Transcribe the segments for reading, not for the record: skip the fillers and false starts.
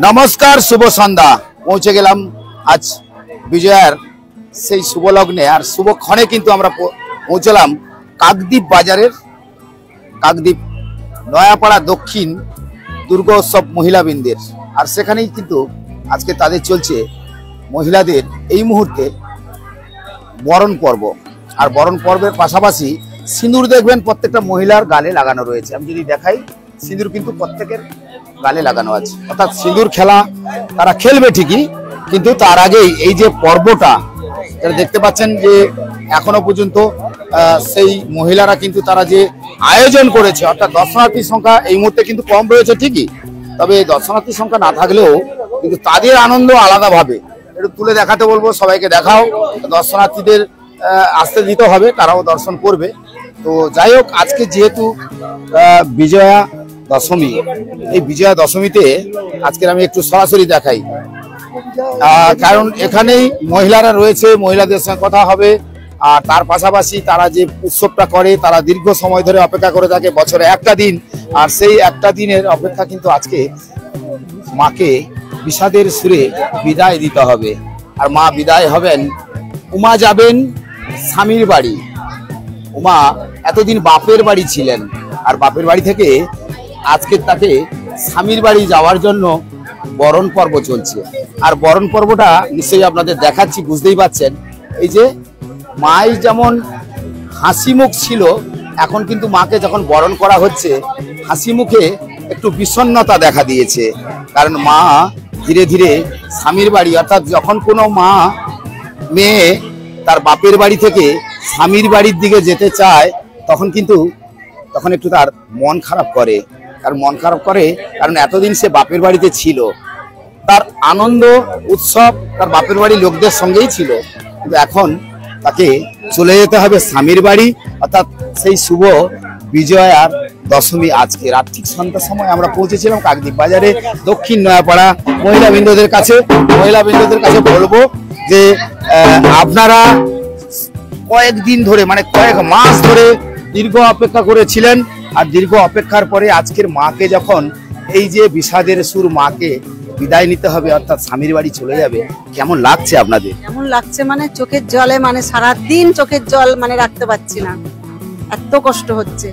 নমস্কার, শুভ সন্ধ্যা। পৌঁছে গেলাম আজ বিজয়ার সেই শুভ লগ্নে আর শুভক্ষণে কিন্তু আমরা পৌঁছলাম কাকদ্বীপ বাজারের কাকদ্বীপ নয়াপাড়া দক্ষিণ দুর্গোৎসব মহিলাবৃন্দের। আর সেখানেই কিন্তু আজকে তাদের চলছে মহিলাদের এই মুহূর্তে বরণ পর্ব। আর বরণ পর্বের পাশাপাশি সিঁদুর দেখবেন প্রত্যেকটা মহিলার গালে লাগানো রয়েছে। আমি যদি দেখাই, সিঁদুর কিন্তু প্রত্যেকের গালে লাগানো আছে, অর্থাৎ সিঁদুর খেলা তারা খেলবে ঠিকই, কিন্তু তার আগেই এই যে পর্বটা দেখতে পাচ্ছেন যে এখনো পর্যন্ত সেই মহিলারা কিন্তু তারা যে আয়োজন করেছে, অর্থাৎ দর্শনার্থীর সংখ্যা এই মুহূর্তে কিন্তু কম রয়েছে ঠিকই, তবে দর্শনার্থীর সংখ্যা না থাকলেও কিন্তু তাদের আনন্দ আলাদাভাবে একটু তুলে দেখাতে বলবো। সবাইকে দেখাও, দর্শনার্থীদের আসতে দিতে হবে, তারাও দর্শন করবে। তো যাই হোক, আজকে যেহেতু বিজয়া দশমী, এই বিজয়া দশমীতে আজকের আমি একটু সরাসরি দেখাই, কারণ এখানেই মহিলারা রয়েছে, মহিলাদের সঙ্গে কথা হবে। আর তার পাশাপাশি তারা যে উৎসবটা করে, তারা দীর্ঘ সময় ধরে অপেক্ষা করে থাকে, বছরে একটা দিন। আর সেই একটা দিনের অপেক্ষা কিন্তু আজকে মাকে বিষাদের সুরে বিদায় দিতে হবে। আর মা বিদায় হবেন, উমা যাবেন স্বামীর বাড়ি। উমা এতদিন বাপের বাড়ি ছিলেন, আর বাপের বাড়ি থেকে আজকে তাকে স্বামীর বাড়ি যাওয়ার জন্য বরণ পর্ব চলছে। আর বরণ পর্বটা নিশ্চয়ই আপনাদের দেখাচ্ছি, বুঝতেই পাচ্ছেন। এই যে মাই যেমন হাসি মুখ ছিল, এখন কিন্তু মাকে যখন বরণ করা হচ্ছে, হাসি মুখে একটু বিষণ্ণতা দেখা দিয়েছে। কারণ মা ধীরে ধীরে স্বামীর বাড়ি, অর্থাৎ যখন কোনো মা মেয়ে তার বাপের বাড়ি থেকে স্বামীর বাড়ির দিকে যেতে চায়, তখন একটু তার মন খারাপ করে। কারণ মন খারাপ করে কারণ এতদিন সে বাপের বাড়িতে ছিল, তার আনন্দ উৎসব তার বাপের বাড়ির লোকদের সঙ্গেই ছিল, কিন্তু এখন তাকে চলে যেতে হবে স্বামীর বাড়ি। অর্থাৎ সেই শুভ বিজয়ার দশমী আজকে রাত ঠিক সন্ধ্যার সময় আমরা পৌঁছেছিলাম কাকদ্বীপ বাজারে দক্ষিণ নয়াপাড়া মহিলাবৃন্দদের কাছে। মহিলাবৃন্দদের কাছে বলবো যে আপনারা কয়েকদিন ধরে, মানে কয়েক মাস ধরে দীর্ঘ অপেক্ষা করেছিলেন। আর দীর্ঘ অপেক্ষার পরে আজকের মাকে যখন এই যে বিষাদের সুর মাকে বিদায় নিতে হবে, অর্থাৎ স্বামীর বাড়ি চলে যাবে, কেমন লাগছে আপনাদের? কেমন লাগছে মানে চোখের জলে, মানে সারাদিন চোখের জল মানে রাখতে পারছি না, এত কষ্ট হচ্ছে।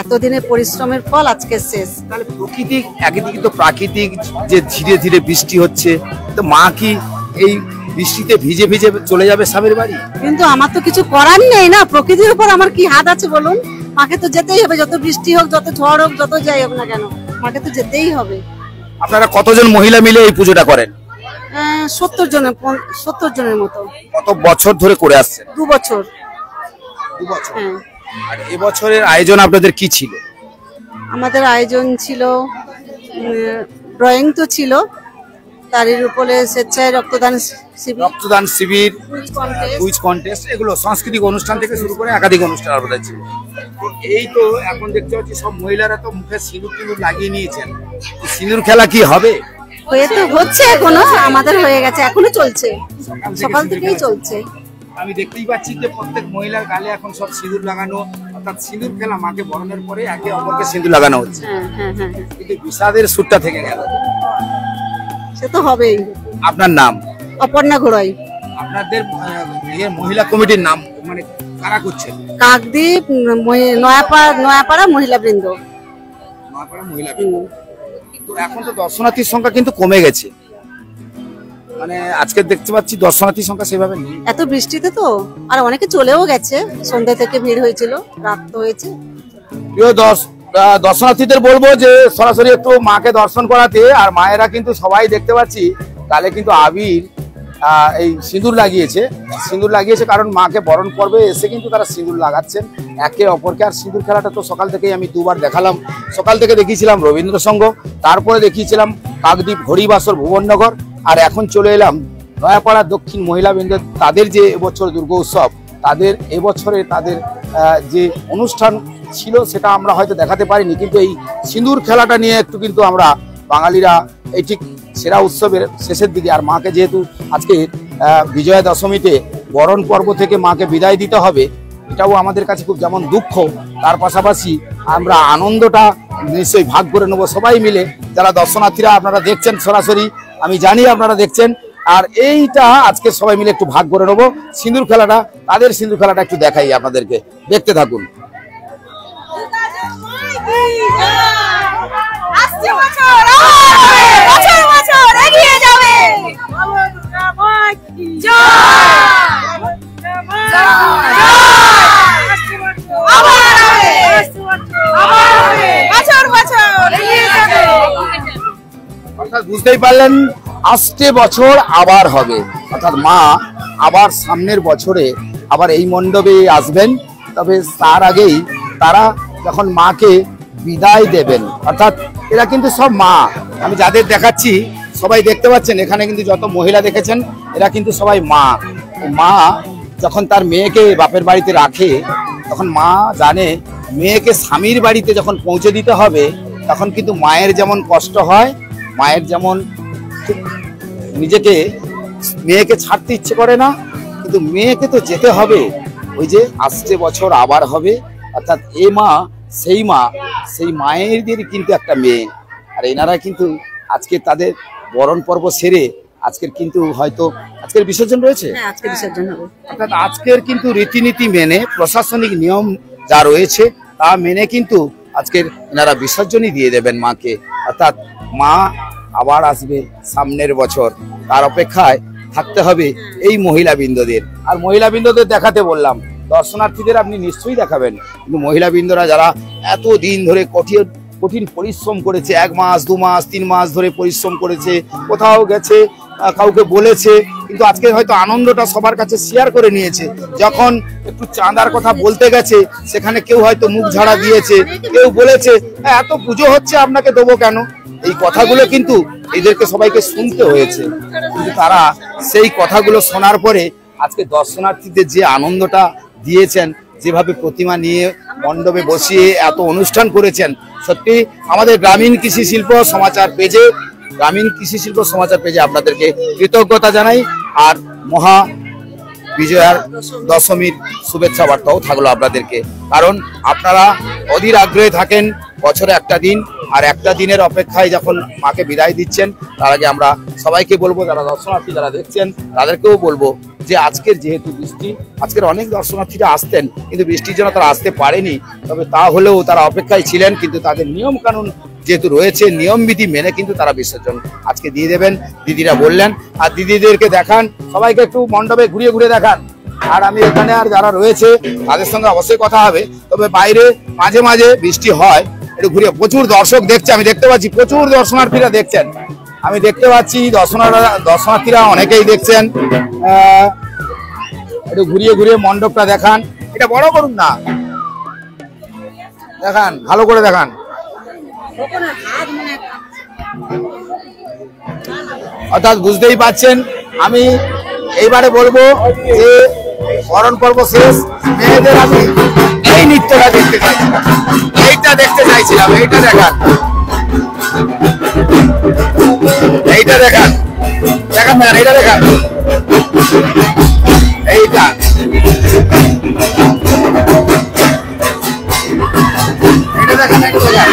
এতদিনের পরিশ্রমের ফল আজকে শেষ। তাহলে প্রকৃতি একদিকে তো প্রাকৃতিক যে ধীরে ধীরে বৃষ্টি হচ্ছে, তো মা কি এই বৃষ্টিতে ভিজে ভিজে চলে যাবে স্বামীর বাড়ি? কিন্তু আমার তো কিছু করার নেই না, প্রকৃতির উপর আমার কি হাত আছে বলুন? মাকে তো যেতেই হবে, যত বৃষ্টি হোক, যত ঝড় হোক, যত যাই হোক না কেন, মাকে তো যেতেই হবে। আপনারা কতজন মহিলা মিলে এই পুজোটা করেন? 70 জনের মতো। কত বছর ধরে করে আসছেন? 2 বছর। 2 বছর। হ্যাঁ। আর এবছরের আয়োজন আপনাদের কি ছিল? আমাদের আয়োজন ছিল ড্রয়িং তো ছিল, তার উপরে স্বেচ্ছায় রক্তদান শিবির, কুইজ কন্টেস্ট, এগুলো সাংস্কৃতিক অনুষ্ঠান থেকে শুরু করে একাধিক অনুষ্ঠান আপনাদের ছিল। এই তো এখন দেখতে পাচ্ছি সব মহিলারা তো মুখে সিঁদুর লাগিয়ে নিয়েছেন। সিঁদুর খেলা কি হবে? হচ্ছে, এখনো আমাদের হয়ে গেছে, এখনো চলছে, সকাল থেকেই চলছে। আমি দেখতেই পাচ্ছি যে প্রত্যেক মহিলার গালে এখন সব সিঁদুর লাগানো, অর্থাৎ সিঁদুর খেলা, মাকে বরণের পরে একে অপরকে সিঁদুর লাগানো হচ্ছে। কিন্তু বিষাদের সুরটা থেকে গেল, সে তো হবেই। আপনার নাম? অপর্ণা ঘোড়াই। আপনাদের মহিলা কমিটির নাম মানে কারা করছেন? কাকদ্বীপ নয়াপাড়া মহিলা বৃন্দ। নয়াপাড়া মহিলা বৃন্দ। তো এখন তো দর্শনার্থীর সংখ্যা কিন্তু কমে গেছে, মানে আজকে দেখতে পাচ্ছি দর্শনার্থীর সংখ্যা সেভাবে নেই, এত বৃষ্টিতে তো। আর অনেকে চলেও গেছে, সন্ধ্যা থেকে ভিড় হয়েছিল, রাত তো হয়েছে। প্রিয় দর্শনার্থীদের বলবো যে সরাসরি একটু মাকে দর্শন করাতে। আর মায়েরা কিন্তু সবাই দেখতে পাচ্ছি গালে কিন্তু আবির এই সিঁদুর লাগিয়েছে, কারণ মাকে বরণ পর্বে এসে কিন্তু তারা সিঁদুর লাগাচ্ছেন একে অপরকে। আর সিঁদুর খেলাটা তো সকাল থেকেই আমি 2 বার দেখালাম। সকাল থেকে দেখিয়েছিলাম রবীন্দ্র সংঘ, তারপরে দেখিয়েছিলাম কাকদ্বীপ হরিবাসর ভুবননগর, আর এখন চলে এলাম নয়াপাড়া দক্ষিণ মহিলাবৃন্দ। তাদের যে এবছর দুর্গোৎসব, তাদের এবছরে তাদের যে অনুষ্ঠান ছিল সেটা আমরা হয়তো দেখাতে পারিনি, কিন্তু এই সিঁদুর খেলাটা নিয়ে একটু কিন্তু আমরা বাঙালিরা এই ঠিক সেরা উৎসবের শেষের দিকে। আর মাকে যেহেতু আজকে বিজয়া দশমীতে বরণ পর্ব থেকে মাকে বিদায় দিতে হবে, এটাও আমাদের কাছে খুব যেমন দুঃখ, তার পাশাপাশি আমরা আনন্দটা নিশ্চয়ই ভাগ করে নেবো সবাই মিলে। যারা দর্শনার্থীরা আপনারা দেখছেন সরাসরি, আমি জানি আপনারা দেখছেন, আর এইটা আজকে সবাই মিলে একটু ভাগ করে নেবো সিঁদুর খেলাটা। তাদের সিঁদুর খেলাটা একটু দেখাই আপনাদেরকে, দেখতে থাকুন। অর্থাৎ বুঝতেই পারলেন, আসছে বছর আবার হবে, অর্থাৎ মা আবার সামনের বছরে আবার এই মণ্ডপে আসবেন। তবে তার আগেই তারা যখন মাকে বিদায় দেবেন, অর্থাৎ এরা কিন্তু সব মা, আমি যাদের দেখাচ্ছি সবাই দেখতে পাচ্ছেন, এখানে কিন্তু যত মহিলা দেখেছেন এরা কিন্তু সবাই মা। মা যখন তার মেয়েকে বাপের বাড়িতে রাখে, তখন মা জানে মেয়েকে স্বামীর বাড়িতে যখন পৌঁছে দিতে হবে, তখন কিন্তু মায়ের যেমন কষ্ট হয়, মায়ের যেমন নিজেকে মেয়েকে ছাড়তে ইচ্ছে করে না, কিন্তু মেয়েকে তো যেতে হবে। ওই যে আসছে বছর আবার হবে, অর্থাৎ এ মা সেই মা, সেই মায়েরদের কিন্তু একটা মেয়ে। আর এনারা কিন্তু আজকে তাদের বরণ পর্ব সেরে আজকের কিন্তু হয়তো আজকের বিসর্জন রয়েছে, আজকে বিসর্জন হবে। অর্থাৎ আজকের কিন্তু রীতিনীতি মেনে, প্রশাসনিক নিয়ম যা রয়েছে তা মেনে কিন্তু আজকের এনারা বিসর্জনই দিয়ে দেবেন মাকে। অর্থাৎ মা আবার আসবে সামনের বছর, তার অপেক্ষায় থাকতে হবে এই মহিলাবৃন্দদের। আর মহিলাবৃন্দদের দেখাতে বললাম, দর্শনার্থীদের আপনি নিশ্চয়ই দেখাবেন, কিন্তু মহিলাবৃন্দরা যারা এত দিন ধরে কঠিন পরিশ্রম করেছে, 1 মাস 2 মাস 3 মাস ধরে পরিশ্রম করেছে, কোথাও গেছে, কাউকে বলেছে, কিন্তু আজকে হয়তো আনন্দটা সবার কাছে শেয়ার করে নিয়েছে। যখন একটু চাঁদার কথা বলতে গেছে, সেখানে কেউ হয়তো মুখ ঝাড়া দিয়েছে, কেউ বলেছে এত পুজো হচ্ছে আপনাকে দেবো কেন, এই কথাগুলো কিন্তু এদেরকে সবাইকে শুনতে হয়েছে। কিন্তু তারা সেই কথাগুলো শোনার পরে আজকে দর্শনার্থীদের যে আনন্দটা দিয়েছেন, যেভাবে প্রতিমা নিয়ে মণ্ডপে বসিয়ে এত অনুষ্ঠান করেছেন, সত্যি আমাদের গ্রামীণ কৃষি শিল্প সমাচার পেজে আপনাদেরকে কৃতজ্ঞতা জানাই। আর মহা বিজয়ার দশমীর শুভেচ্ছা বার্তাও থাকলো আপনাদেরকে, কারণ আপনারা অধীর আগ্রহে থাকেন বছরে একটা দিন, আর একটা দিনের অপেক্ষায় যখন মাকে বিদায় দিচ্ছেন, তার আগে আমরা সবাইকে বলবো, যারা দর্শনার্থী যারা দেখছেন তাদেরকেও বলবো যে আজকের যেহেতু বৃষ্টি, আজকের অনেক দর্শনার্থীরা আসতেন কিন্তু বৃষ্টির জন্য তারা আসতে পারেনি, তবে তা হলেও তারা অপেক্ষায় ছিলেন, কিন্তু তাদের নিয়ম কানুন যেহেতু রয়েছে, নিয়ম বিধি মেনে কিন্তু তারা বিসর্জন আজকে দিয়ে দেবেন, দিদিরা বললেন। আর দিদিদেরকে দেখান, সবাইকে একটু মণ্ডপে ঘুরিয়ে ঘুরিয়ে দেখান। আর আমি এখানে আর যারা রয়েছে তাদের সঙ্গে অবশ্যই কথা হবে, তবে বাইরে মাঝে মাঝে বৃষ্টি হয়, একটু ঘুরিয়ে, প্রচুর দর্শক দেখছে, আমি দেখতে পাচ্ছি প্রচুর দর্শনার্থীরা দেখছেন, আমি দেখতে পাচ্ছি দর্শনার্থীরা অনেকেই দেখছেন। একটু ঘুরিয়ে ঘুরিয়ে মণ্ডপটা দেখান, এটা বড় করুন না, দেখান ভালো করে দেখান। অর্থাৎ বুঝতেই পাচ্ছেন, আমি এইবারে বলবো যে বরণ পর্ব শেষ, মেয়েদের আমি এই নৃত্যটা দেখতে চাইছিলাম, এইটা দেখতে চাইছিলাম, এইটা দেখান, এইটা দেখান, দেখান না, এইটা দেখান, এইটা এটা দেখান, একটা দেখান।